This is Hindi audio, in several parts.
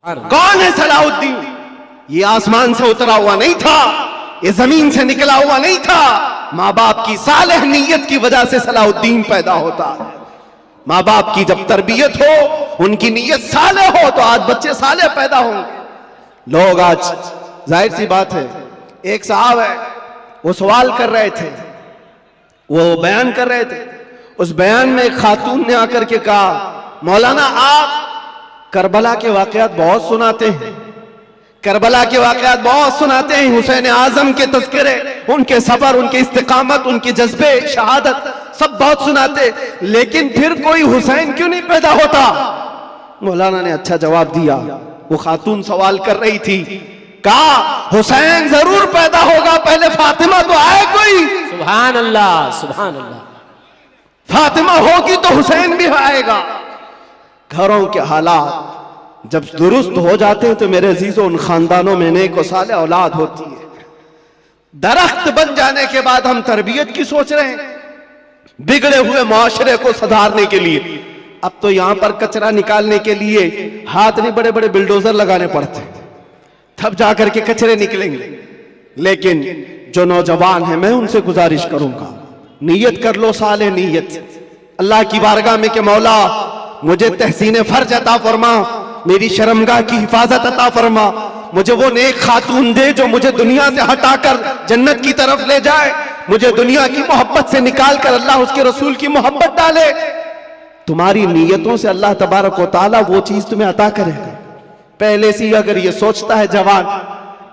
कौन है सलाहुद्दीन? ये आसमान से उतरा हुआ नहीं था, ये जमीन से निकला हुआ नहीं था। माँ बाप की सालेह नीयत की वजह से सलाहुद्दीन पैदा होता है। माँ बाप की जब तरबियत हो, उनकी नीयत सालेह हो, तो आज बच्चे सालेह पैदा होंगे। लोग आज, जाहिर सी बात है, एक साहब है, वो सवाल कर रहे थे, वो बयान कर रहे थे। उस बयान में एक खातून ने आकर के कहा, मौलाना आप करबला के वाकयात बहुत सुनाते हैं, करबला के वाकयात बहुत सुनाते हैं, हुसैन आजम के तज़किरे, उनके सबर, उनके इस्तिकामत, उनके जज्बे, शहादत सब बहुत सुनाते, लेकिन फिर कोई हुसैन क्यों नहीं पैदा होता? मौलाना ने अच्छा जवाब दिया। वो खातून सवाल कर रही थी, कहा हुसैन जरूर पैदा होगा, पहले फातिमा तो आए कोई। सुभान अल्लाह, सुभान अल्लाह। फातिमा होगी तो हुसैन भी आएगा। घरों के हालात जब दुरुस्त हो जाते हैं तो मेरे अजीजों, उन खानदानों में नेक और साले औलाद होती है। दरख्त बन जाने के बाद हम तरबियत की सोच रहे हैं, बिगड़े हुए माशरे को सुधारने के लिए। अब तो यहां पर कचरा निकालने के लिए हाथ नहीं, बड़े बड़े बिल्डोजर लगाने पड़ते हैं, तब जाकर के कचरे निकलेंगे। लेकिन जो नौजवान है, मैं उनसे गुजारिश करूंगा, नीयत कर लो, साले नीयत अल्लाह की बारगाह में कि मौला मुझे तहसीन फर्ज अता फरमा, मेरी शर्मगाह की हिफाजत अता फरमा, मुझे वो नेक खातून दे जो मुझे दुनिया से हटाकर जन्नत की तरफ ले जाए, मुझे दुनिया की मोहब्बत से निकाल कर अल्लाह उसके रसूल की मोहब्बत डाले। तुम्हारी नीयतों से अल्लाह तबारक व तआला वो चीज तुम्हें अता करेगा। पहले से अगर ये सोचता है जवान,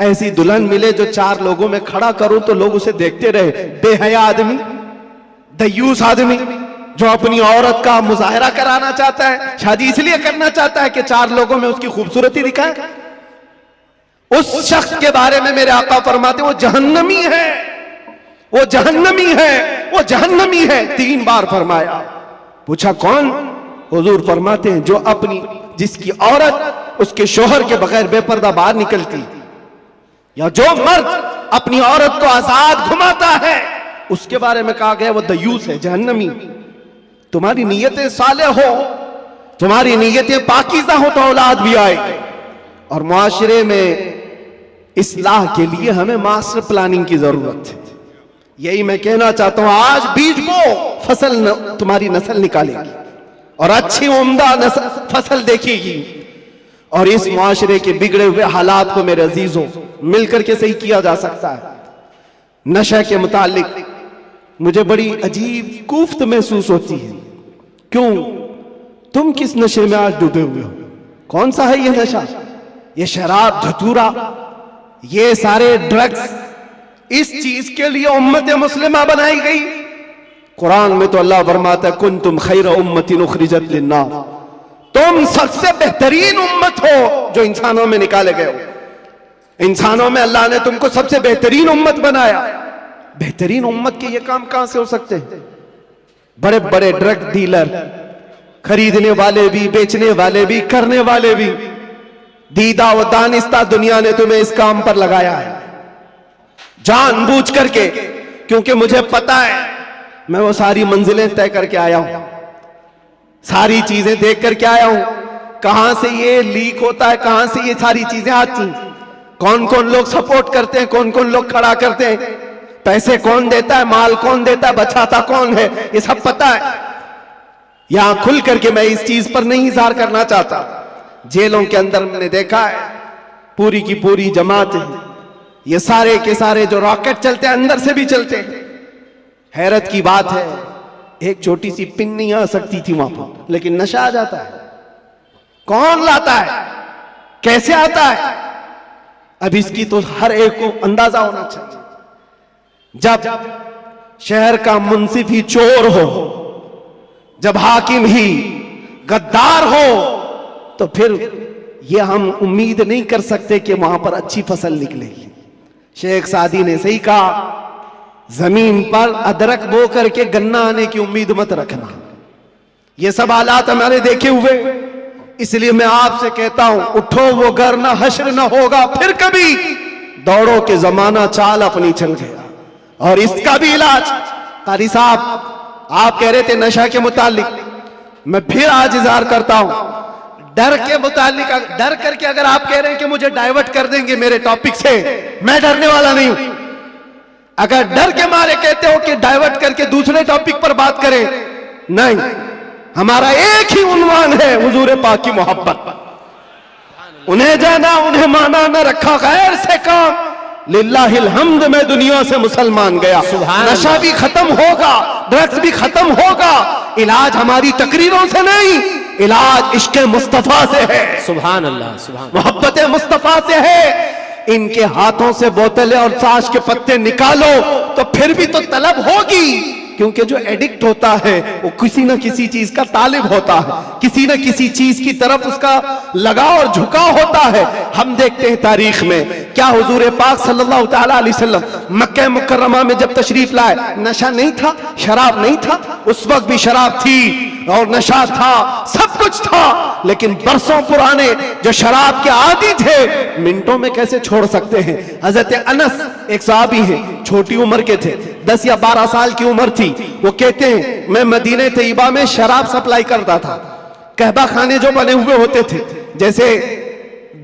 ऐसी दुल्हन मिले जो चार लोगों में खड़ा करूं तो लोग उसे देखते रहे, बेहया आदमी, दयूस आदमी, जो अपनी औरत का मुजाहरा कराना चाहता है, शादी इसलिए करना चाहता है कि चार लोगों में उसकी खूबसूरती दिखाए, उस शख्स के बारे में मेरे आका फरमाते वो जहन्नमी है, वो जहन्नमी है, वो जहन्नमी है। 3 बार फरमाया। पूछा कौन? हुजूर फरमाते हैं जो अपनी, जिसकी औरत उसके शोहर के बगैर बेपर्दा बाहर निकलती, या जो मर्द अपनी औरत को आजाद घुमाता है, उसके बारे में कहा गया वो दयूस है, जहन्नमी। तुम्हारी नीयतें साले हो, तुम्हारी नीयतें पाकीज़ा हो तो औलाद भी आएगी। और मुआशरे में इस्लाह के लिए हमें मास्टर प्लानिंग की जरूरत है। यही मैं कहना चाहता हूं, आज बीज बो, फसल तुम्हारी नस्ल निकालेगी और अच्छी उम्दा फसल देखेगी। और इस मुआशरे के बिगड़े हुए हालात को मेरे अजीजों मिलकर के सही किया जा सकता है। नशे के मुतालिक मुझे बड़ी अजीब कुफ्त महसूस होती है। क्यों? तुम किस नशे में आज डूबे हुए हो? कौन सा है ये नशा? ये शराब, धतूरा, ये सारे ड्रग्स, इस चीज के लिए उम्मत मुस्लिमा बनाई गई। कुरान में तो अल्लाह फरमाता है, कुंतुम खैर उम्मतिन उखरिजत लिन्नास, तुम सबसे बेहतरीन उम्मत हो जो इंसानों में निकाले गए हो। इंसानों में अल्लाह ने तुमको सबसे बेहतरीन उम्मत बनाया। बेहतरीन उम्मत के ये काम कहां से हो सकते हैं? बड़े बड़े ड्रग डीलर, खरीदने वाले भी, बेचने वाले भी, करने वाले भी, दीदा व दानिस्ता दुनिया ने तुम्हें इस काम पर लगाया है जानबूझ करके, क्योंकि मुझे पता है, मैं वो सारी मंजिलें तय करके आया हूं, सारी चीजें देख करके आया हूं, कहां से ये लीक होता है, कहां से ये सारी चीजें आती, कौन कौन लोग सपोर्ट करते हैं, कौन कौन लोग खड़ा करते हैं, पैसे कौन देता है, माल कौन देता है, बचाता कौन है, ये सब पता है। यहां खुल करके मैं इस चीज पर नहीं इज़हार करना चाहता। जेलों के अंदर मैंने देखा है, पूरी की पूरी जमात है, ये सारे के सारे जो रॉकेट चलते हैं अंदर से भी चलते हैं। हैरत की बात है, एक छोटी सी पिन नहीं आ सकती थी वहां पर, लेकिन नशा आ जाता है। कौन लाता है, कैसे आता है? अब इसकी तो हर एक को अंदाजा होना चाहिए। जब शहर का मुंसिफ ही चोर हो, जब हाकिम ही गद्दार हो, तो फिर ये हम उम्मीद नहीं कर सकते कि वहां पर अच्छी फसल निकलेगी। शेख सादी ने सही कहा, जमीन पर अदरक बो करके गन्ना आने की उम्मीद मत रखना। ये सब हालात हमारे देखे हुए, इसलिए मैं आपसे कहता हूं, उठो वो घर ना हश्र ना होगा फिर कभी, दौड़ो के जमाना चाल अपनी चल गया। और इसका भी इलाज, कारी साहब आप कह रहे थे नशा के मुतालिक, मैं फिर आज इज़हार करता हूं, डर के मुतालिक, डर करके अगर आप कह रहे हैं कि मुझे डाइवर्ट कर देंगे मेरे टॉपिक से, मैं डरने वाला नहीं हूं। अगर डर के मारे कहते हो कि डाइवर्ट करके दूसरे टॉपिक पर बात करें, नहीं, हमारा एक ही उन्वान है, हुजूर पाक की मोहब्बत। उन्हें जाना, उन्हें माना, न रखा गैर से काम। लिल्लाहिल हम्द, मैं दुनिया से मुसलमान गया। नशा भी खत्म होगा, ड्रग्स भी खत्म होगा। इलाज हमारी तकरीरों से नहीं, इलाज इश्क मुस्तफा से है। सुभान अल्लाह, सुभान, मोहब्बत मुस्तफा से है। इनके हाथों से बोतलें और ताश के पत्ते निकालो तो फिर भी तो तलब होगी, क्योंकि जो एडिक्ट होता है वो किसी न किसी चीज का तालिब होता है, किसी न किसी चीज की तरफ उसका लगाव और झुकाव होता है। हम देखते हैं तारीख में क्या हुजूर पाक सल्लल्लाहु तआला अलैहि वसल्लम मक्का मुकर्रमा में जब तशरीफ लाए, नशा नहीं था, शराब नहीं था, उस वक्त भी शराब थी और नशा था, सब कुछ था, लेकिन बरसों पुराने जो शराब के आदी थे मिनटों में कैसे छोड़ सकते हैं। हजरत अनस एक सहाबी है, छोटी उम्र के थे, 10 या 12 साल की उम्र थी। वो कहते हैं मैं मदीने तैयबा में शराब सप्लाई करता था। कहबा खाने जो बने हुए होते थे, जैसे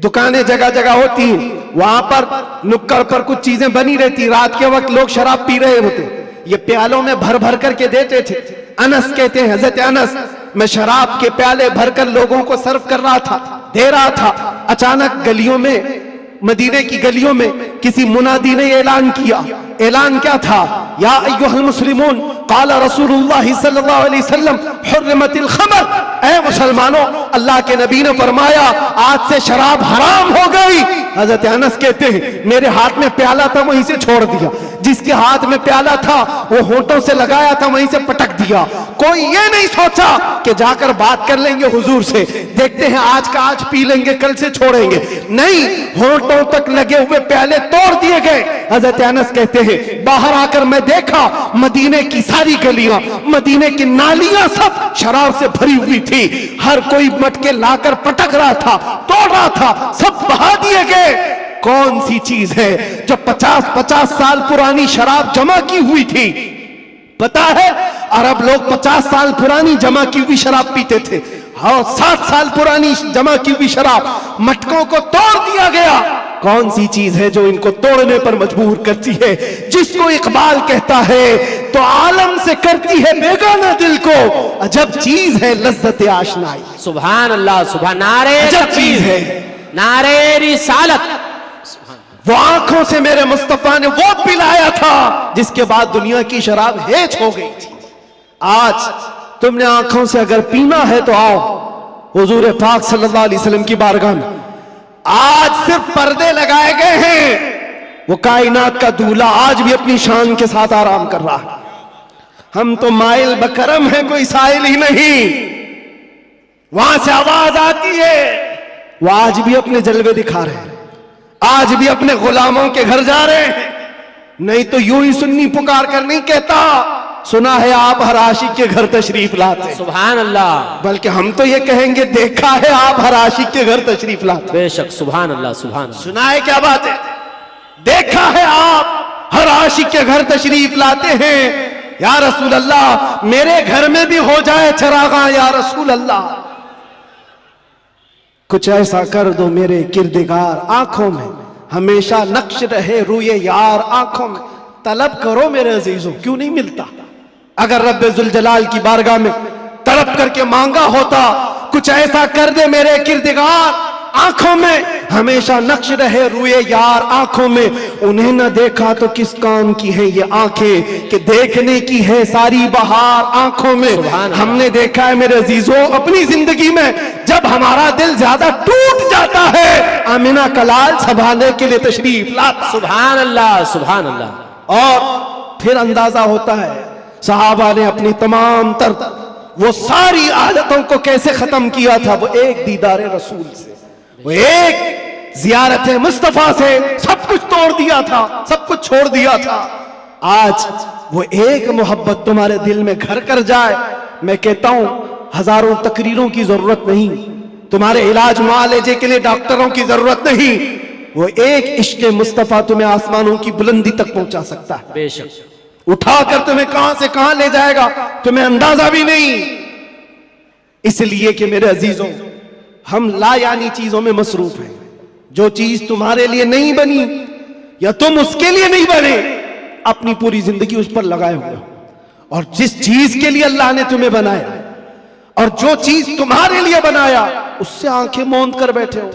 दुकानें जगह जगह होती हैं, वहां पर नुक्कड़ पर कुछ चीजें बनी रहती, रात के वक्त लोग शराब पी रहे होते, ये प्यालों में भर भर करके देते थे। अनस कहते हैं, हजरत अनस, मैं शराब के प्याले भरकर लोगों को सर्व कर रहा था, दे रहा था। अचानक गलियों में, मदीने की गलियों में किसी मुनादी ने ऐलान किया। ऐलान क्या था? या अय्युहल मुस्लिमून क़ाल रसूलुल्लाह सल्लल्लाहु अलैहि वसल्लम हुर्रिमतिल खमर। ऐ मुसलमानों, अल्लाह के नबी ने फरमाया आज से शराब हराम हो गई। हजरत अनस कहते हैं मेरे हाथ में प्याला था, वहीं से छोड़ दिया। जिसके हाथ में प्याला था वो होंठों से लगाया था, वहीं से पटक दिया। कोई ये नहीं सोचा कि जाकर बात कर लेंगे हुजूर से, देखते हैं आज का आज पी लेंगे, कल से छोड़ेंगे। नहीं, होंठों तक लगे हुए प्याले तोड़ दिए गए। हजरत अनस कहते हैं बाहर आकर मैं देखा मदीने की सारी गलियां, मदीने की नालियां सब शराब से भरी हुई थी। हर कोई मटके लाकर पटक रहा था, तोड़ रहा था, सब बहा दिए गए। कौन सी चीज है जो 50-50 साल पुरानी शराब जमा की हुई थी? पता है, अरब लोग 50 साल पुरानी जमा की हुई शराब पीते थे। हाँ, 7 साल पुरानी जमा की हुई शराब, मटकों को तोड़ दिया गया। कौन सी चीज है जो इनको तोड़ने पर मजबूर करती है? जिसको इकबाल कहता है तो आलम से करती है बेगाना दिल को, अजब चीज है लज्जत आशनाई। सुभान अल्लाह, सुभान, नारे अजब चीज है, नारे रिसालत। वो आंखों से मेरे मुस्तफा ने वो पिलाया था जिसके बाद दुनिया की शराब हेच हो गई थी। आज तुमने आंखों से अगर पीना है तो आओ हुजूर पाक सल्लल्लाहु अलैहि वसल्लम की बारगाह में। आज सिर्फ पर्दे लगाए गए हैं, वो कायनात का दूल्हा आज भी अपनी शान के साथ आराम कर रहा है। हम तो माइल बकरम है, कोई साइल ही नहीं। वहां से आवाज आती है, वो आज भी अपने जलवे दिखा रहे हैं, आज भी अपने गुलामों के घर जा रहे हैं। नहीं तो यूं ही सुन्नी पुकार कर नहीं कहता सुना है आप हर आशिक के घर तशरीफ लाते। सुभान अल्लाह, बल्कि हम तो ये कहेंगे देखा है आप हर आशिक के घर तशरीफ लाते। बेशक, सुभान अल्लाह, सुभान अल्लाह। सुना है क्या बात है? देखा है आप हर आशिक के घर तशरीफ लाते हैं। या रसूल अल्लाह, मेरे घर में भी हो जाए चरागा या रसूल अल्लाह, कुछ ऐसा कर दो मेरे किरदिगार, आंखों में हमेशा नक्श रहे रूए यार, आंखों में तलब करो मेरे अजीजों, क्यों नहीं मिलता? अगर रब्बे जुल जलाल की बारगाह में तड़प करके मांगा होता कुछ ऐसा कर दे मेरे किरदिगार, आंखों में हमेशा नक्श रहे रूए यार, आंखों में उन्हें न देखा तो किस काम की है ये आंखें कि देखने की है सारी बहार आंखों में। हमने देखा है मेरे अजीजों अपनी जिंदगी में, जब हमारा दिल ज्यादा टूट जाता है आमिना कलाल संभालने के लिए तशरीफ लाता। सुभान अल्लाह, सुभान अल्लाह। और फिर अंदाजा होता है सहाबा ने अपनी तमाम तर वो सारी आदतों को कैसे खत्म किया था। वो एक दीदार रसूल से, वो एक जियारत मुस्तफा से सब कुछ तोड़ दिया था, सब कुछ छोड़ दिया था। आज वो एक मोहब्बत तुम्हारे दिल में घर कर जाए, मैं कहता हूं हजारों तकरीरों की जरूरत नहीं, तुम्हारे इलाज मुआलजे के लिए डॉक्टरों की जरूरत नहीं, वो एक इश्क मुस्तफा तुम्हें आसमानों की बुलंदी तक पहुंचा सकता है। बेशक, उठाकर तुम्हें कहां से कहां ले जाएगा तुम्हें अंदाजा भी नहीं। इसलिए कि मेरे अजीजों हम लायानी चीजों में मसरूफ हैं। जो चीज तुम्हारे लिए नहीं बनी या तुम उसके लिए नहीं बने, अपनी पूरी जिंदगी उस पर लगाए हुए हो। और जिस चीज के लिए अल्लाह ने तुम्हें बनाया और जो चीज तुम्हारे लिए बनाया, उससे आंखें मूंद कर बैठे हो।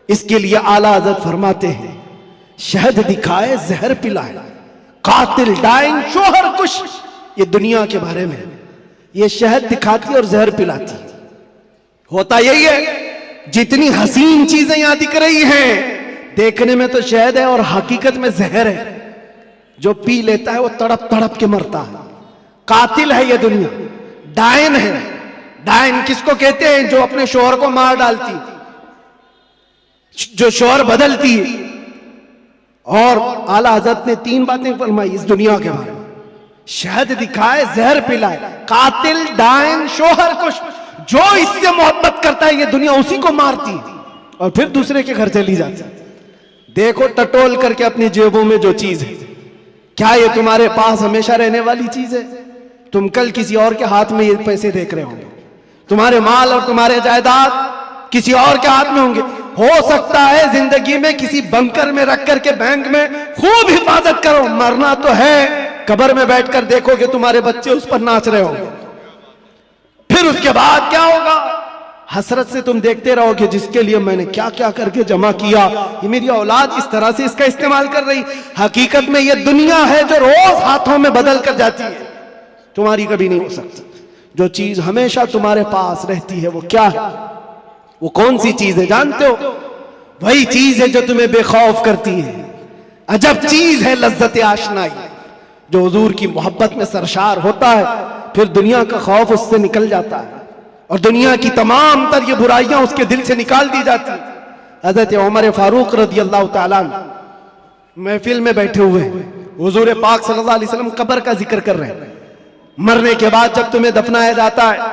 इसके लिए आला हज़रत फरमाते हैं, शहद दिखाए जहर पिलाए, कातिल डाइन शोहर कुश। ये दुनिया के बारे में, ये शहद दिखाती और जहर पिलाती। होता यही है, जितनी हसीन चीजें यहां दिख रही हैं, देखने में तो शहद है और हकीकत में जहर है। जो पी लेता है वो तड़प तड़प के मरता है। कातिल है ये दुनिया, डायन है। डायन किसको कहते हैं? जो अपने शोहर को मार डालती, जो शोहर बदलती है। और आला हज़रत ने 3 बातें फरमाई इस दुनिया के बारे में, शहद दिखाए जहर पिलाए, कातिल डायन शोहर कुश। जो इससे मोहब्बत करता है ये दुनिया उसी को मारती है और फिर दूसरे के घर चली जाती है। देखो टटोल करके अपनी जेबों में जो चीज है, क्या ये तुम्हारे पास हमेशा रहने वाली चीज है? तुम कल किसी और के हाथ में ये पैसे देख रहे होंगे, तुम्हारे माल और तुम्हारे जायदाद किसी और के हाथ में होंगे। हो सकता है जिंदगी में किसी बंकर में रख करके बैंक में खूब हिफाजत करो, मरना तो है। कब्र में बैठकर देखोगे तुम्हारे बच्चे उस पर नाच रहे होंगे। फिर उसके बाद क्या होगा? हसरत से तुम देखते रहोगे, जिसके लिए मैंने क्या क्या करके जमा किया, ये मेरी औलाद इस तरह से इसका इस्तेमाल कर रही। हकीकत में ये दुनिया है जो रोज हाथों में बदल कर जाती है, तुम्हारी कभी नहीं हो सकती। जो चीज हमेशा तुम्हारे पास रहती है वो क्या है? वो कौन सी चीज है जानते हो? वही चीज है जो तुम्हें बेखौफ करती है। अजब चीज है लज्जत आशनाई। जो हुजूर की मोहब्बत में सरशार होता है, फिर दुनिया का खौफ उससे निकल जाता है और दुनिया की तमाम तर ये बुराइयां उसके दिल से निकाल दी जाती। हजरत उमर फारूक रज़ी अल्लाह ताला अन्हु महफिल में बैठे हुए हुजूर पाक सल्लल्लाहु अलैहि वसल्लम कब्र का जिक्र कर रहे हैं। मरने के बाद जब तुम्हें दफनाया जाता है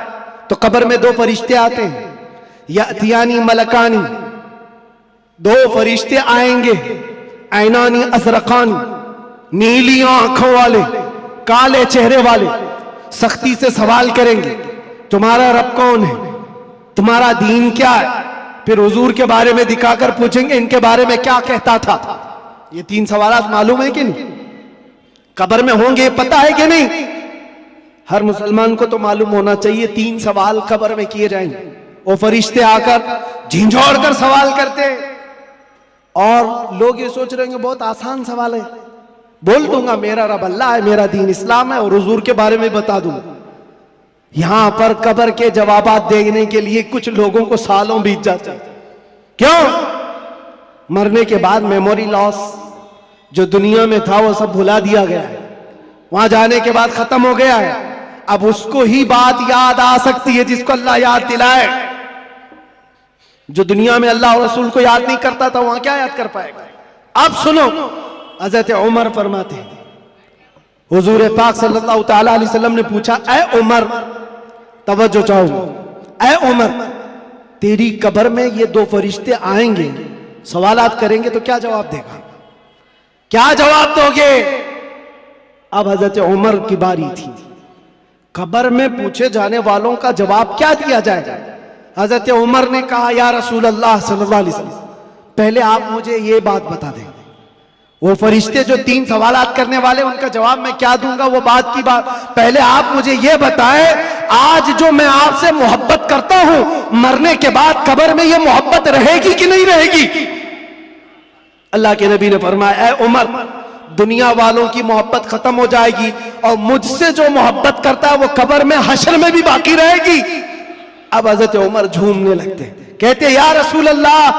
तो कब्र में 2 फरिश्ते आते हैं, यातियानी मलकानी। 2 फरिश्ते आएंगे, ऐनानी अज़रक़ानी, नीली आंखों वाले, काले चेहरे वाले, सख्ती से सवाल करेंगे, तुम्हारा रब कौन है, तुम्हारा दीन क्या है। फिर हुजूर के बारे में दिखाकर पूछेंगे, इनके बारे में क्या कहता था। ये 3 सवालात मालूम है कि नहीं? कब्र में होंगे, पता है कि नहीं? हर मुसलमान को तो मालूम होना चाहिए 3 सवाल कब्र में किए जाएंगे। वो फरिश्ते आकर झिंझोड़ कर सवाल करते हैं और लोग ये सोच रहे हैं बहुत आसान सवाल है, बोल दूंगा मेरा रब अल्लाह है, मेरा दीन इस्लाम है और हुजूर के बारे में बता दूंगा। यहां पर कब्र के जवाबात देने के लिए कुछ लोगों को सालों बीत जाते हैं। क्यों? मरने के बाद मेमोरी लॉस, जो दुनिया में था वो सब भुला दिया गया है, वहां जाने के बाद खत्म हो गया है। अब उसको ही बात याद आ सकती है जिसको अल्लाह याद दिलाए। जो दुनिया में अल्लाह और रसूल को याद नहीं करता था, वहां क्या याद कर पाएगा? अब सुनो, हज़रत उमर फरमाते हैं, हुजूर पाक सल्लल्लाहु ताला अलैहि वसल्लम ने पूछा, ऐ उमर, तवज्जो चाहूंगा, ऐ उमर, तेरी कब्र में ये 2 फरिश्ते आएंगे, सवालात करेंगे तो क्या जवाब देगा? क्या जवाब दोगे? अब हज़रत उमर की बारी थी। कब्र में पूछे जाने वालों का जवाब क्या दिया जाएगा? हज़रत उमर ने कहा, या रसूल अल्लाह सल्लल्लाहु अलैहि वसल्लम, पहले आप मुझे ये बात बता दें, वो फरिश्ते जो 3 सवालात करने वाले, उनका जवाब मैं क्या दूंगा, वो बात की बात। पहले आप मुझे ये बताएं, आज जो मैं आपसे मोहब्बत करता हूं, मरने के बाद कब्र में ये मोहब्बत रहेगी कि नहीं रहेगी? अल्लाह के नबी ने फरमाया, ऐ उमर, दुनिया वालों की मोहब्बत खत्म हो जाएगी और मुझसे जो मोहब्बत करता है वो कब्र में हश्र में भी बाकी रहेगी। अब हज़रत उमर झूमने लगते, कहते, या रसूल अल्लाह,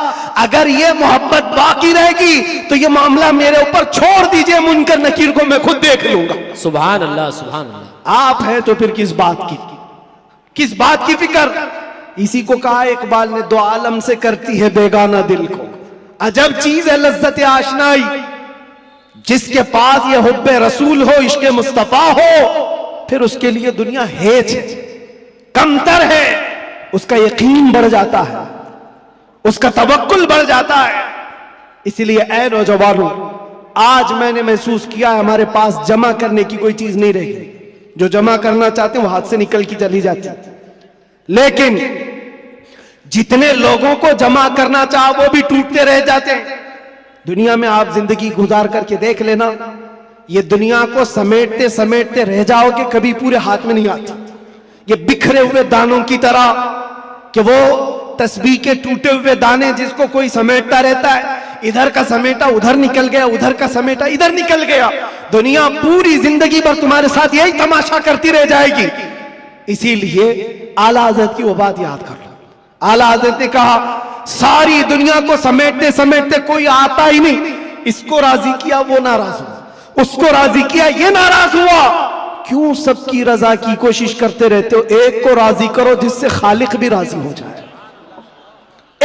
अगर ये मोहब्बत बाकी रहेगी तो ये मामला मेरे ऊपर छोड़ दीजिए, मुनकर नकीर को मैं खुद देख लूंगा। सुभान अल्लाह, सुभान अल्लाह। आप हैं तो फिर किस बात की फिक्र? इसी को कहा इकबाल ने, 2 आलम से करती है बेगाना दिल को। अजब चीज है लज्जत आशनाई। जिसके पास ये हुब्बे रसूल हो, इश्क़े मुस्तफा हो, फिर उसके लिए दुनिया हेच है, कमतर है, उसका यकीन बढ़ जाता है, उसका तवक्कुल बढ़ जाता है। इसलिए ऐ नौजवानों, आज मैंने महसूस किया है हमारे पास जमा करने की कोई चीज नहीं रही। जो जमा करना चाहते हैं वो हाथ से निकल की चली जाती है। लेकिन जितने लोगों को जमा करना चाहो वो भी टूटते रह जाते हैं। दुनिया में आप जिंदगी गुजार करके देख लेना, ये दुनिया को समेटते समेटते रह जाओगे, कभी पूरे हाथ में नहीं आती। ये बिखरे हुए दानों की तरह कि वो तस्बीह के टूटे हुए दाने जिसको कोई समेटता रहता है, इधर का समेटा उधर निकल गया, उधर का समेटा इधर निकल गया। दुनिया पूरी जिंदगी भर तुम्हारे साथ यही तमाशा करती रह जाएगी। इसीलिए आला हज़रत की वो बात याद कर लो। आला हज़रत ने कहा सारी दुनिया को समेटते समेटते कोई आता ही नहीं, इसको राजी किया वो नाराज हुआ, उसको राजी किया ये नाराज हुआ। क्यों सबकी रजा की कोशिश करते रहते हो? एक को राजी करो जिससे खालिक भी राजी हो जाए,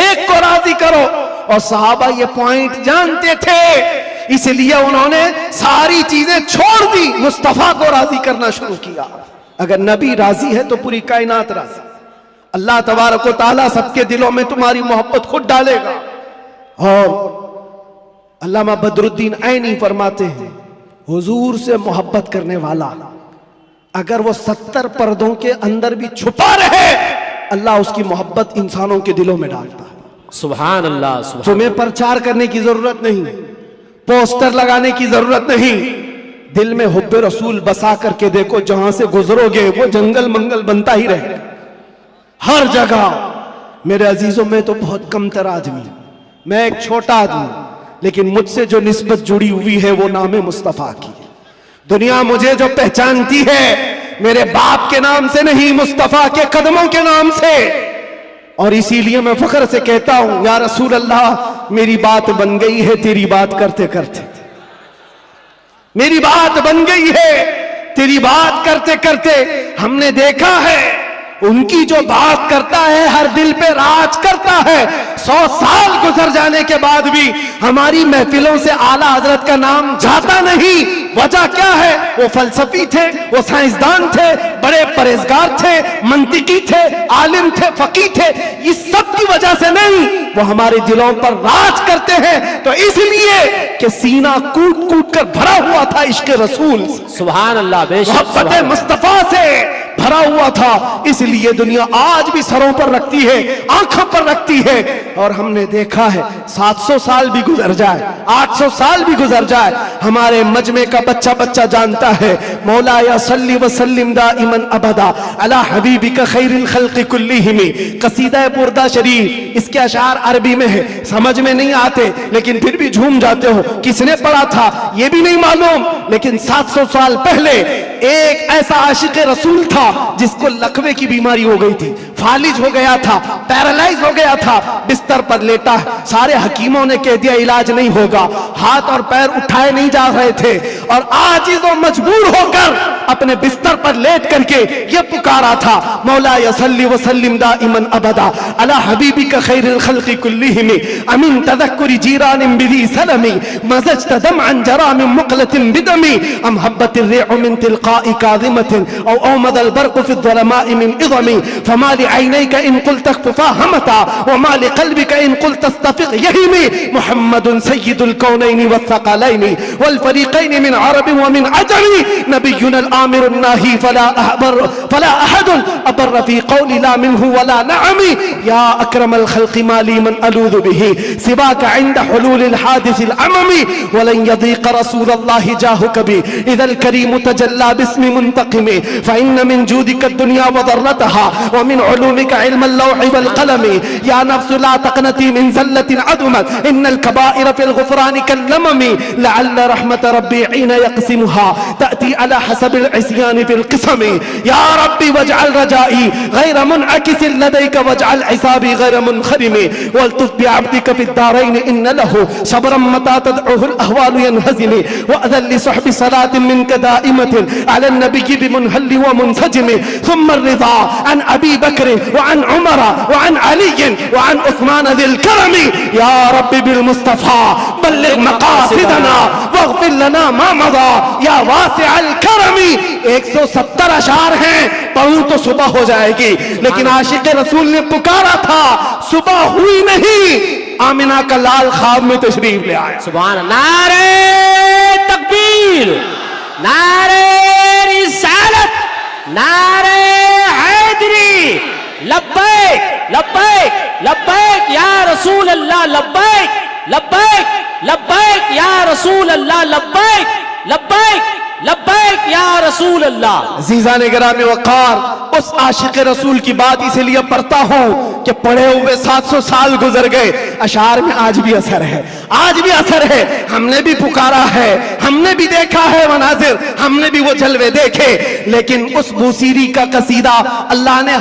एक को राजी करो। और सहाबा ये पॉइंट जानते थे, इसलिए उन्होंने सारी चीजें छोड़ दी, मुस्तफा को राजी करना शुरू किया। अगर नबी राजी है तो पूरी कायनात राजी। अल्लाह तबारक व तआला सबके दिलों में तुम्हारी मोहब्बत खुद डालेगा। और अल्लामा बदरुद्दीन ऐनी फरमाते हैं, हुजूर से मोहब्बत करने वाला अगर वो 70 पर्दों के अंदर भी छुपा रहे, अल्लाह उसकी मोहब्बत इंसानों के दिलों में डालता है। सुभान अल्लाह, सुभान। तुम्हें प्रचार करने की जरूरत नहीं, पोस्टर लगाने की जरूरत नहीं, दिल में हुब्बे रसूल बसा करके देखो, जहां से गुजरोगे वो जंगल मंगल बनता ही रहेगा हर जगह। मेरे अजीजों में तो बहुत कमतर आदमी, मैं एक छोटा आदमी, लेकिन मुझसे जो निस्बत जुड़ी हुई है वो नाम मुस्तफा की है। दुनिया मुझे जो पहचानती है मेरे बाप के नाम से नहीं, मुस्तफा के कदमों के नाम से। और इसीलिए मैं फख्र से कहता हूं, या रसूल अल्लाह मेरी बात बन गई है तेरी बात करते करते, मेरी बात बन गई है तेरी बात करते करते। हमने देखा है उनकी जो बात करता है हर दिल पे राज करता है। 100 साल गुजर जाने के बाद भी हमारी महफिलों से आला हजरत का नाम जाता नहीं। वजह क्या है? वो फलसफी थे, वो साइंसदान थे, बड़े परहेजगार थे, मंतिकी थे, आलिम थे, फकीह थे। इस सब की वजह से नहीं, वो हमारे दिलों पर राज करते हैं। तो इसलिए कि सीना कूट कूट कर भरा हुआ था इश्क रसूल, सुभान अल्लाह, मोहब्बत मुस्तफा से भरा हुआ था। इसलिए दुनिया आज भी सरों पर रखती है, आंखों पर रखती है। और हमने देखा है 700 साल भी गुजर जाए, 800 साल भी गुजर जाए, हमारे मजमे का बच्चा बच्चा जानता है मौला या सल्ली व सल्लिम दाइमन अबदा अला हबीबिका खैरिल खल्क़ि कुल्लिहिम। कसीदा बुर्दा शरीफ, इसके अशार अरबी में है, समझ में नहीं आते लेकिन फिर भी झूम जाते हो। किसने पढ़ा था ये भी नहीं मालूम, लेकिन 700 साल पहले एक ऐसा आशिक रसूल था जिसको लकवे की बीमारी हो गई थी, फालिज हो गया था, पैरालाइज हो गया था, बिस्तर पर लेटा। सारे हकीमों ने कह दिया इलाज नहीं होगा, हाथ और पैर उठाए नहीं जा रहे थे। और आजिज़ और मजबूर होकर अपने बिस्तर पर लेट करके ये पुकारा था मौला या सल्ली व सल्लिम दाइमन अबदा अला हबीबिका खैरिल खल्क़ि कुल्लिहिम अमिन तदक्कुरि जीरानिन बिदी सलमी मज़ज्त दमअन जरा मिन मुक़लतिन बिदमी अम हब्बतिर रिअ मिन तिलक़ाइ काज़िमतिन औ औमदल बर्क़ु फ़ि ज़लमाइ मिन इज़मी फमा लिअयनैका इन क़ुल्त अख़फ़ा हमता व मा लिक़ल्बिका इन क़ुल्त अस्तफ़िक़ यहीमी मुहम्मदुन सय्यिदुल कौनैनि वस्सक़लैनि वल फ़रीक़ैनि मिन अरब व मिन अजमी नबियुना आमिर नाही फला अहद अबर फी क़ौलि ला मिन्हु वला नअमी या अकरमल खल्क़ि माली मन अलूज़ु बिही सिवाका इंद हुलूलिल हादिसिल अममी वलन यदीक़ रसूलल्लाहि जाहु कभी इदल करीम तजल्ला बिस्मि मुंतक़िमी फ़इन्न मिन जूदिका दुनिया व दर्रतहा व मिन उलूमिका इल्मल लौहि वल क़लमी या नफ्सु ला तक़नती मिन ज़ल्लतिन अदमत इन्नल कबाइर फ़िल ग़ुफ़रानि कल्लममी लअल्ल रहमत रब्बी हीन यक़सिमुहा तअती अला हसबिल इस्यान फ़िल क़िस्मी या रब्बी वजअल रजाई गैर मुनअकिसिन लदैका वजअल हिसाबी गैर मुनख़रिमी वल्तुफ़ बिअब्दिका फ़िद्दारैन इन्न लहु सब्रन मता तदउहुल अहवालु यनहज़िमी वअज़ल लिसहबि सलातिन मिनका दाइमतिन अला नबिय्यि बिमुनहल्लि व मुनसजिमी थुम्मा रिज़ा अन अबी बकर व अन उमर व अन अली व अन उस्मान ज़िल करमी या रब्बी बिल मुस्तफ़ा बल्लिग़ मक़ासिदना वग़फ़िर लना मा मज़ा या वासिअल करमी। 170 अशार हैं, पढ़ूं तो सुबह हो जाएगी, लेकिन आशिक रसूल ने पुकारा था, सुबह हुई नहीं, आमिना का लाल ख्वाब में तशरीफ ले आया। सुभान अल्लाह। नारे तकबीर, नारे रिसालत, नारे हैदरी, लब्बैक लब्बैक लब्बैक या रसूल अल्लाह, लब्बैक लब्बैक लब्बैक या रसूल अल्लाह, लब्बैक लब्बैक लब्बैक या रसूल अल्लाह। अज़ीज़ान गिरामी वक़ार, उस आशिक़ रसूल की बात इसलिए पढ़ता हूँ कि पढ़े हुए 700 साल गुजर गए, अशार में आज भी असर है, आज भी असर है। हमने भी पुकारा है, हमने भी देखा है मनाजिर, हमने भी वो जलवे देखे, लेकिन उस बूसीरी का कसीदा अल्लाह ने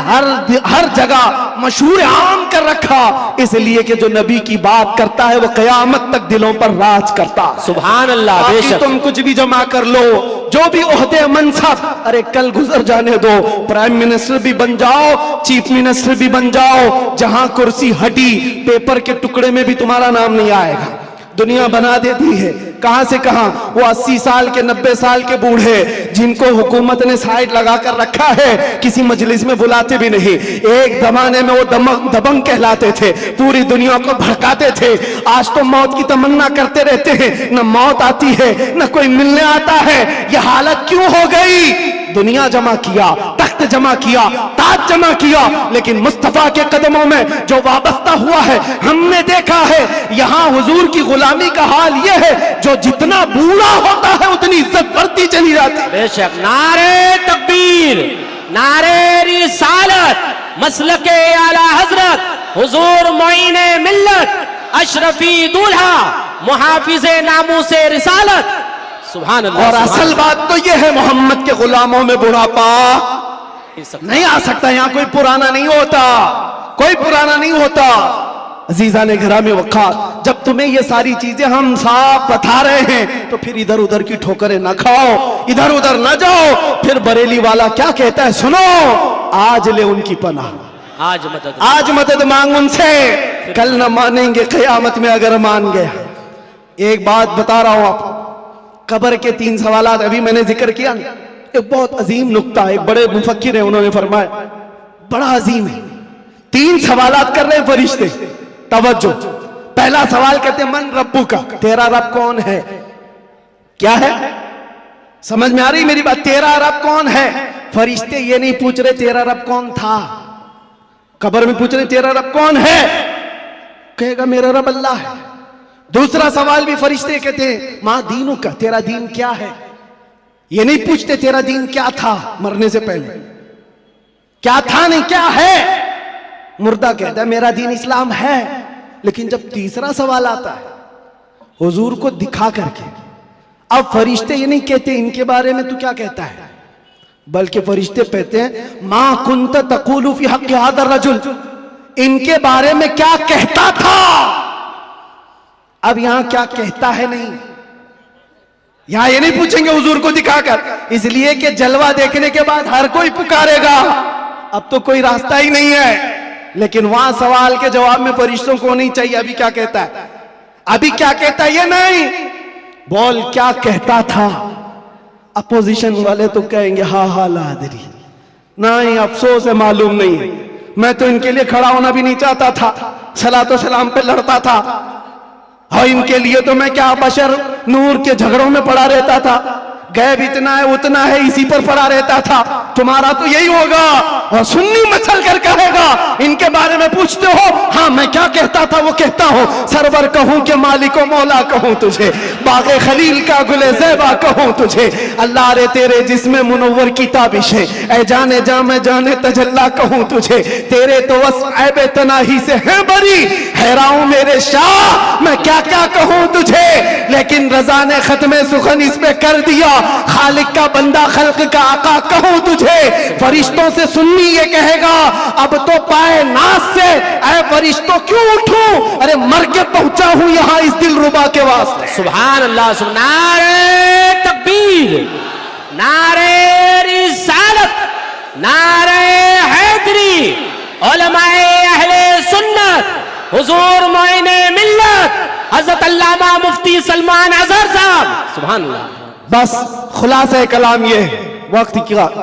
हर जगह मशहूर आम कर रखा, इसलिए कि जो नबी की बात करता है वो क़यामत तक दिलों पर राज करता। सुभान अल्लाह। बेशक तुम कुछ भी जमा कर लो, जो भी ओहदे मनसब, अरे कल गुजर जाने दो, प्राइम मिनिस्टर भी बन जाओ, चीफ मिनिस्टर भी बन जाओ, जहां कुर्सी हटी पेपर के टुकड़े में भी तुम्हारा नाम नहीं आएगा। दुनिया बना देती है कहां से कहां। वो 80 साल के 90 साल के बूढ़े जिनको हुकूमत ने साइड लगा कर रखा है, किसी मजलिस में बुलाते भी नहीं। एक जमाने में वो दबंग कहलाते थे, पूरी दुनिया को भड़काते थे। आज तो मौत की तमन्ना करते रहते हैं, न मौत आती है न कोई मिलने आता है। ये हालत क्यों हो गई? दुनिया जमा किया, तख्त जमा किया, ताज जमा किया, लेकिन मुस्तफा के कदमों में जो वाबस्ता हुआ है, हमने देखा है यहां हुजूर की गुलामी का हाल यह है, जो जितना बूढ़ा होता है उतनी इज्जत बढ़ती चली जाती है। बेशक। नारे तकबीर, नारे रिसालत, मसलके आला हजरत हुजूर मोइने मिल्लत, अशरफी दूल्हा, मुहाफिजे नामूसे रिसालत। सुभान अल्लाह। और असल बात तो यह है, मोहम्मद के गुलामों में बुढ़ापा नहीं आ सकता। यहां कोई पुराना नहीं होता, कोई पुराना नहीं होता। अजीजा ने घरामे वक़ार, जब तुम्हें ये सारी चीजें हम साफ बता रहे हैं तो फिर इधर उधर की ठोकरें ना खाओ, इधर उधर ना जाओ। फिर बरेली वाला क्या कहता है सुनो, आज ले उनकी पनाह, आज मदद मांग उनसे, कल न मानेंगे क़यामत में अगर मान गया। एक बात बता रहा हूं आपको, कब्र के 3 सवालात अभी मैंने जिक्र किया, एक बहुत अजीम नुक्ता, एक बड़े मुफक्किर है, उन्होंने फरमाया बड़ा अजीम है। 3 सवालात कर रहे हैं फरिश्ते, तवज्जो। पहला सवाल कहते हैं मन रब्बू का, तेरा रब कौन है? क्या है? समझ में आ रही मेरी बात? तेरा रब कौन है? फरिश्ते ये नहीं पूछ रहे तेरा रब कौन था, कब्र में पूछ रहे तेरा रब कौन है? कहेगा मेरा रब अल्लाह है। दूसरा सवाल भी फरिश्ते कहते हैं मां दीनू का, तेरा दीन क्या है? ये नहीं पूछते तेरा दीन क्या था मरने से पहले, क्या था नहीं क्या है। मुर्दा कहता है मेरा दीन इस्लाम है। लेकिन जब तीसरा सवाल आता है हुजूर को दिखा करके, अब फरिश्ते ये नहीं कहते इनके बारे में तू क्या कहता है, बल्कि फरिश्ते कहते हैं मां कुंत तक़ूलु फी हक़्क़ि हाज़ा रजुल, इनके बारे में क्या कहता था। अब यहां क्या कहता है नहीं, यहां ये नहीं पूछेंगे हुजूर को दिखाकर, इसलिए कि जलवा देखने के बाद हर कोई पुकारेगा, अब तो कोई रास्ता ही नहीं है। लेकिन वहां सवाल के जवाब में फरिश्तों को नहीं चाहिए अभी क्या कहता है, अभी क्या कहता है ये नहीं, बोल क्या कहता था। अपोजिशन वाले तो कहेंगे हा हा लादरी, नहीं अफसोस है मालूम नहीं है, मैं तो इनके लिए खड़ा होना भी नहीं चाहता था, सलातो सलाम पे लड़ता था, और इनके लिए तो मैं क्या बशर नूर के झगड़ों में पड़ा रहता था, गैब इतना है उतना है इसी पर पड़ा रहता था। तुम्हारा तो यही होगा। और सुन्नी मचल कर कहेगा इनके बारे में पूछते हो, हाँ मैं क्या कहता था वो कहता हूं, सरवर कहूं कि मालिको मौला कहूं तुझे, बाग़े खलील का गुले ज़ैबा कहूं तुझे, अल्लाह रे तेरे जिस्म मुनव्वर की ताबिश है, ऐ जाने जा मैं जाने तजल्ला कहूं तुझे, तेरे तो वस्फ़ ऐबे तनाही से है बरी, हैरान मेरे शाह मैं क्या क्या कहूं तुझे। लेकिन रज़ा ने खत्मे सुखन इस पे कर दिया, खालिक का बंदा खल्क का आका कहूं तुझे। फरिश्तों से सुन्नी ये कहेगा अब तो पाए नाज से ऐ फरिश्तों क्यों उठूं, अरे मर के पहुंचा हूं यहां इस दिलरुबा के वास्ते। सुभान अल्लाह। नारे तकबीर, नारे रिसालत, नारे हैदरी, उलमाए अहले सुन्नत, हुजूर मोइने मिल्लत, हज़रत अल्लामा मुफ्ती सलमान अज़हर साहब। सुभान अल्लाह। बस खुलासा कलाम ये है, वक्त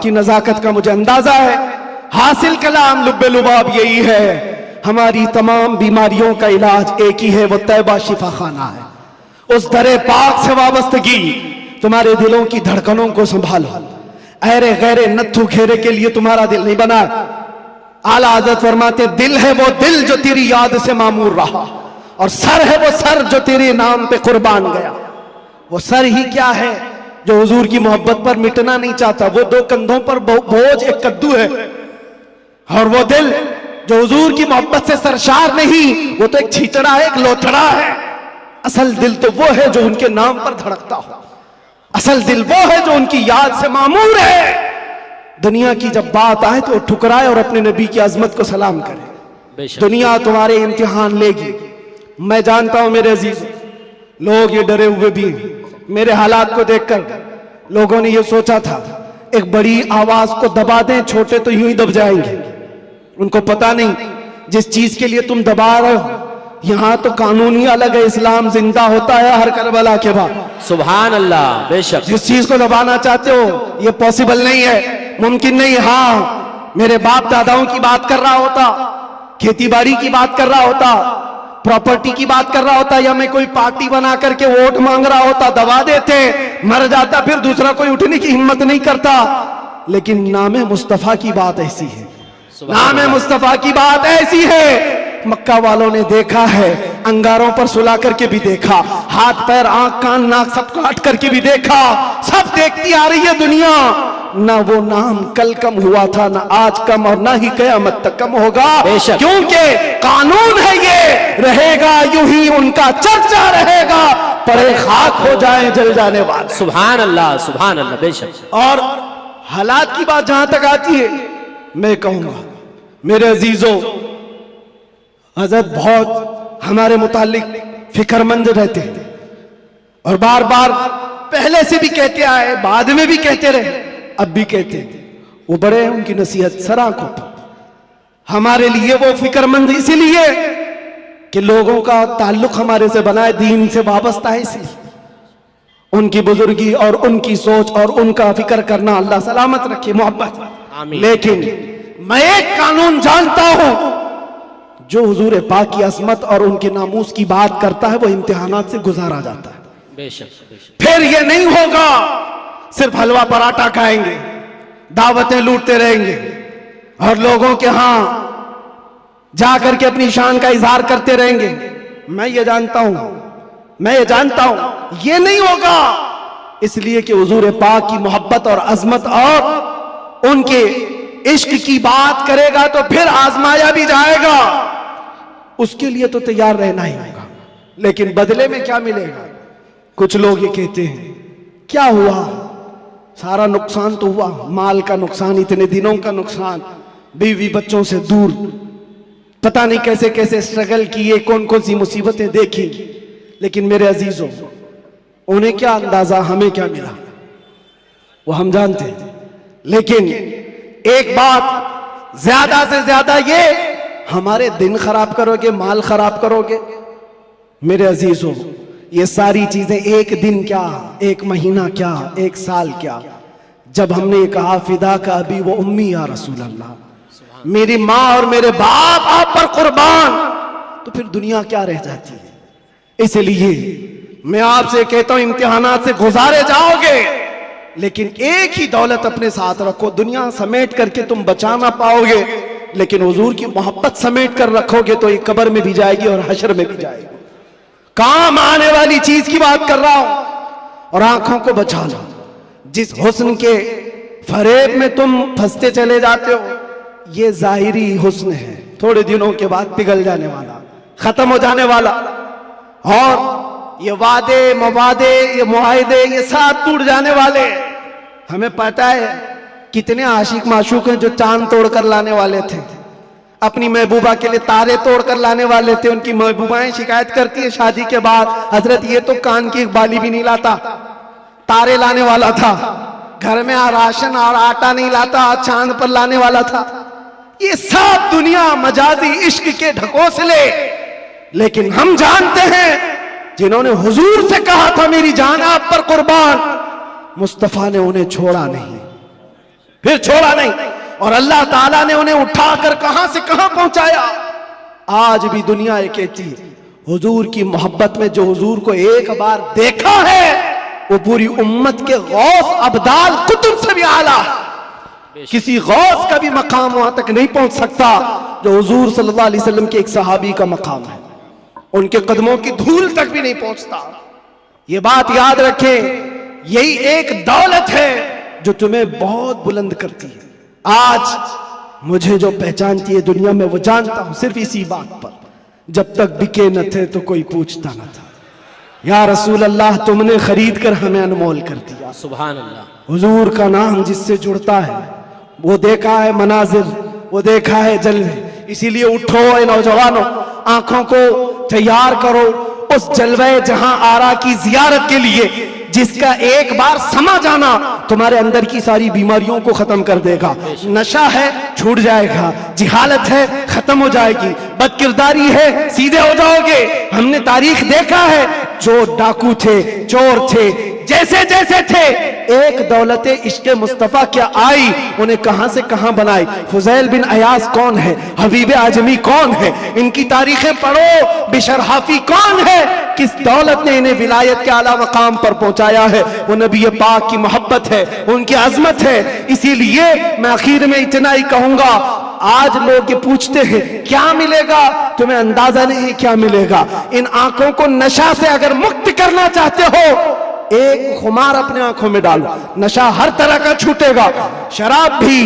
की नजाकत का मुझे अंदाजा है, हासिल कलाम लुब्बे लुबाब यही है, हमारी तमाम बीमारियों का इलाज एक ही है, वो तैबा शिफा खाना है। उस दरे पाक से वाबस्तगी तुम्हारे दिलों की धड़कनों को संभालो। अरे गैरे नत्थु घेरे के लिए तुम्हारा दिल नहीं बना, आला हज़रत फरमाते दिल है वो दिल जो तेरी याद से मामूर रहा, और सर है वो सर जो तेरे नाम पे कुर्बान गया। वो सर ही क्या है जो हुजूर की मोहब्बत पर मिटना नहीं चाहता। वो दो कंधों पर बोझ एक कद्दू है, और वो दिल जो हुजूर की मोहब्बत से सरशार नहीं, वो तो एक छीचड़ा है, एक लोथड़ा है। असल दिल तो वो है जो उनके नाम पर धड़कता हो। असल दिल वो है जो उनकी याद से मामूर है। दुनिया की जब बात आए तो ठुकराए और अपने नबी की अजमत को सलाम करे। दुनिया तुम्हारे इम्तिहान लेगी। मैं जानता हूं मेरे अजीज, लोग ये डरे हुए भी हैं। मेरे हालात को देखकर लोगों ने ये सोचा था एक बड़ी आवाज को दबा दें, छोटे तो यूं ही दब जाएंगे। उनको पता नहीं जिस चीज के लिए तुम दबा रहे हो, यहां तो कानून ही अलग है। इस्लाम जिंदा होता है हर करबला के बाद। सुभान अल्लाह। बेशक जिस चीज को दबाना चाहते हो ये पॉसिबल नहीं है, मुमकिन नहीं। हाँ, मेरे बाप दादाओं की बात कर रहा होता, खेती बाड़ी की बात कर रहा होता, प्रॉपर्टी की बात कर रहा होता, या मैं कोई पार्टी बना करके वोट मांग रहा होता, दबा देते, मर जाता, फिर दूसरा कोई उठने की हिम्मत नहीं करता। लेकिन नामे मुस्तफा की बात ऐसी है, नामे मुस्तफा की बात ऐसी है। मक्का वालों ने देखा है, अंगारों पर सुला करके भी देखा, हाथ पैर आंख कान नाक सब काट करके भी देखा। सब देखती आ रही है दुनिया। ना वो नाम कल कम हुआ था, ना आज कम, और ना ही कयामत तक कम होगा। क्योंकि कानून है ये, रहेगा यूं ही, उनका चर्चा रहेगा, परे खाक हो जाए जल जाने वाले। सुभान अल्लाह, सुभान अल्लाह। बेशक। और हालात की बात जहां तक आती है, मैं कहूंगा मेरे अजीजों, हजरत बहुत हमारे मुतालिक फिक्रमंद रहते हैं, और बार बार पहले से भी कहते आए, बाद में भी कहते रहे, अब भी कहते हैं। वो बड़े हैं, उनकी नसीहत सराखों पर। हमारे लिए वो फिक्रमंद इसीलिए कि लोगों का ताल्लुक हमारे से बना है, दीन से वाबस्ता है, इसलिए उनकी बुजुर्गी और उनकी सोच और उनका फिक्र करना अल्लाह सलामत रखे, मोहब्बत। लेकिन मैं एक कानून जानता हूं, जो हुजूर पाक की असमत और उनके नामूस की बात करता है वो इम्तिहानात से गुजारा जाता है। बेशक, बेशक। फिर ये नहीं होगा सिर्फ हलवा पराठा खाएंगे, दावतें लूटते रहेंगे, और लोगों के यहां जाकर के अपनी शान का इजहार करते रहेंगे। मैं ये जानता हूं, मैं ये जानता हूं ये नहीं होगा। इसलिए कि हुजूर पाक की मोहब्बत और अजमत और उनके इश्क की बात करेगा तो फिर आजमाया भी जाएगा। उसके लिए तो तैयार रहना ही होगा, लेकिन बदले में क्या मिलेगा? कुछ लोग ये कहते हैं क्या हुआ, सारा नुकसान तो हुआ, माल का नुकसान, इतने दिनों का नुकसान, बीवी बच्चों से दूर, पता नहीं कैसे कैसे स्ट्रगल किए, कौन कौन सी मुसीबतें देखी। लेकिन मेरे अजीजों, उन्हें क्या अंदाजा, हमें क्या मिला, वो हम जानते हैं। लेकिन एक बात ज्यादा से ज्यादा ये, हमारे दिन खराब करोगे, माल खराब करोगे। मेरे अजीजों, ये सारी चीजें एक दिन क्या, एक महीना क्या, एक साल क्या, जब हमने कहा फिदा का अभी वो उम्मी या रसूल अल्लाह, मेरी माँ और मेरे बाप आप पर कुर्बान, तो फिर दुनिया क्या रह जाती है। इसलिए मैं आपसे कहता हूं, इम्तिहानात से गुजारे जाओगे, लेकिन एक ही दौलत अपने साथ रखो। दुनिया समेट करके तुम बचा ना पाओगे, लेकिन हुजूर की मोहब्बत समेट कर रखोगे तो एक कब्र में भी जाएगी और हशर में भी जाएगी। काम आने वाली चीज की बात कर रहा हूं। और आंखों को बचा लो। जिस हुस्न के फरेब में तुम फंसते चले जाते हो, ये जाहिरी हुस्न है, थोड़े दिनों के बाद पिघल जाने वाला, खत्म हो जाने वाला। और ये वादे मवादे, ये मुआहिदे, ये सब टूट जाने वाले। हमें पता है कितने आशिक माशूक हैं जो चांद तोड़कर लाने वाले थे, अपनी महबूबा के लिए तारे तोड़कर लाने वाले थे। उनकी महबूबाएं शिकायत करती है शादी के बाद, हजरत ये तो कान की एक बाली भी नहीं लाता, तारे लाने वाला था, घर में राशन और आटा नहीं लाता, चांद पर लाने वाला था। ये सब दुनिया मजाजी इश्क के ढकोसले। लेकिन हम जानते हैं जिन्होंने हुजूर से कहा था मेरी जान आप पर कुर्बान, मुस्तफा ने उन्हें छोड़ा नहीं, फिर छोड़ा नहीं, और अल्लाह ताला ने उन्हें उठाकर कहां से कहां पहुंचाया। आज भी दुनिया ये कहती है हुजूर की मोहब्बत में जो हुजूर को एक बार देखा है वो पूरी उम्मत के गौस अब्दाल कुतुब से भी आला। किसी गौस का भी मकाम वहां तक नहीं पहुंच सकता जो हुजूर सल्लल्लाहु अलैहि वसल्लम के एक सहाबी का मकाम है। उनके कदमों की धूल तक भी नहीं पहुंचता। ये बात याद रखें, यही एक दौलत है जो तुम्हें बहुत बुलंद करती है। आज मुझे जो पहचानती है दुनिया में वो जानता हूं सिर्फ इसी बात पर, जब तक बिके न थे तो कोई पूछता न था। या रसूल अल्लाह, तुमने खरीद कर हमें अनमोल कर दिया। सुभान अल्लाह। हुजूर का नाम जिससे जुड़ता है वो देखा है मनाजिर, वो देखा है जलवे। इसीलिए उठो ए नौजवानों, आंखों को तैयार करो उस जलवे जहां आरा की जियारत के लिए, जिसका एक बार समा जाना तुम्हारे अंदर की सारी बीमारियों को खत्म कर देगा। नशा है छूट जाएगा, जिहालत है खत्म हो जाएगी, बदकिरदारी है सीधे हो जाओगे। हमने तारीख देखा है, जो डाकू थे, चोर थे, जैसे जैसे थे, एक दौलत इश्क मुस्तफा क्या आई, उन्हें कहां से कहां बनाई। फुजैल बिन अयास कौन है, हबीब आजमी कौन है, इनकी तारीखें पढ़ो। बिशर हाफी कौन है, किस दौलत ने इन्हें विलायत के आला मकाम पर पहुंचाया है। वो नबी पाक की मोहब्बत है, उनकी अजमत है। इसीलिए मैं आखिर में इतना ही कहूंगा, आज लोग ये पूछते हैं क्या मिलेगा, तुम्हें अंदाजा नहीं क्या मिलेगा। इन आंखों को नशा से अगर मुक्त करना चाहते हो, एक खुमार अपने आंखों में डालो, नशा हर तरह का छूटेगा, शराब भी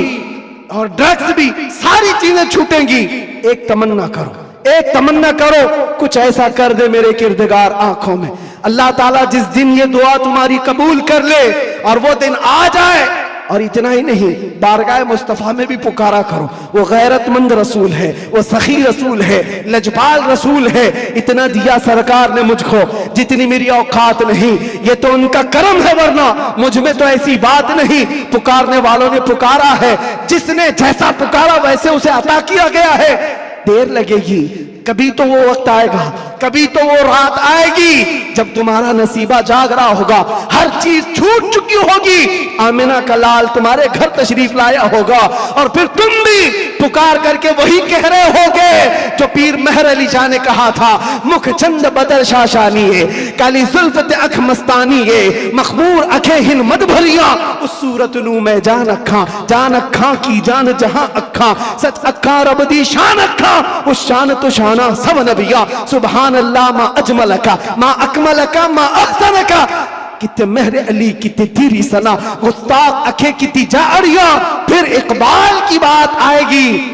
और ड्रग्स भी, सारी चीजें छूटेंगी। एक तमन्ना करो, एक तमन्ना करो, कुछ ऐसा कर दे मेरे किरदगार आंखों में। अल्लाह ताला जिस दिन ये दुआ तुम्हारी कबूल कर ले और वो दिन आ जाए, और इतना ही नहीं, बारगाह मुस्तफा में भी पुकारा करो। वो गैरतमंद रसूल है, वो सखी रसूल है, लजपाल रसूल है। इतना दिया सरकार ने मुझको जितनी मेरी औकात नहीं, ये तो उनका करम है, वरना मुझ में तो ऐसी बात नहीं। पुकारने वालों ने पुकारा है, जिसने जैसा पुकारा वैसे उसे अता किया गया है। देर लगेगी, कभी तो वो वक्त आएगा, कभी तो वो रात आएगी जब तुम्हारा नसीबा जाग रहा होगा, हर चीज छूट चुकी होगी। आमिना का लाल तुम्हारे घर तशरीफ लाया होगा और फिर तुम भी पुकार करके वही कह रहे होगे जो पीर मेहर अली शाह ने कहा था, मुख चंद बदर शाशानी है, काली जुल्फत अख मस्तानी है, मखबूर अखे हिन मद भरिया, उस सूरत नू मैं जान अखा की जान जहां अखा, सच अखा रब दी शान अखा, उस शान तो शाना सब नबिया। सुभान अल्लाह मा अजमलका मा अकमलका मा अहसनका, कितने मेहर अली कितने तेरी सना, गुस्ताख अखे कितनी जाड़िया। फिर इकबाल की बात आएगी,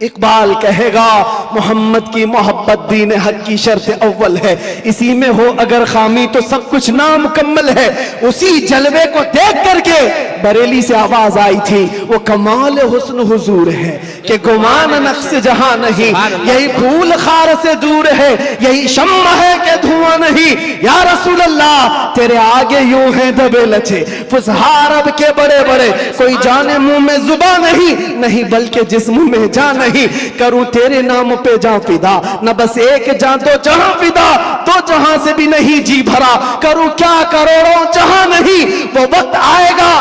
इकबाल कहेगा मोहम्मद की मोहब्बत दीन हक की शर्त अव्वल है, इसी में हो अगर खामी तो सब कुछ नामुकम्मल है। उसी जलवे को देख करके बरेली से आवाज आई थी, वो कमाल हुस्न हुजूर है कि गुमान नक्श जहां नहीं, यही फूल खार से दूर है, यही शम्मा है कि धुआं नहीं। या रसूल अल्लाह, तेरे आगे यूं है दबे लचे फुसहा अरब के बड़े बड़े, कोई जाने मुंह में जुबा नहीं बल्कि जिस्म में जान नहीं। करूं तेरे नाम पे जान फिदा, न बस एक जान तो जहां फिदा, तो जहां से भी नहीं जी भरा, करूं क्या करोड़ों जहां नहीं। वो वक्त आएगा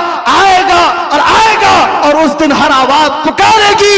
और उस दिन हर आवाज पुकारेगी,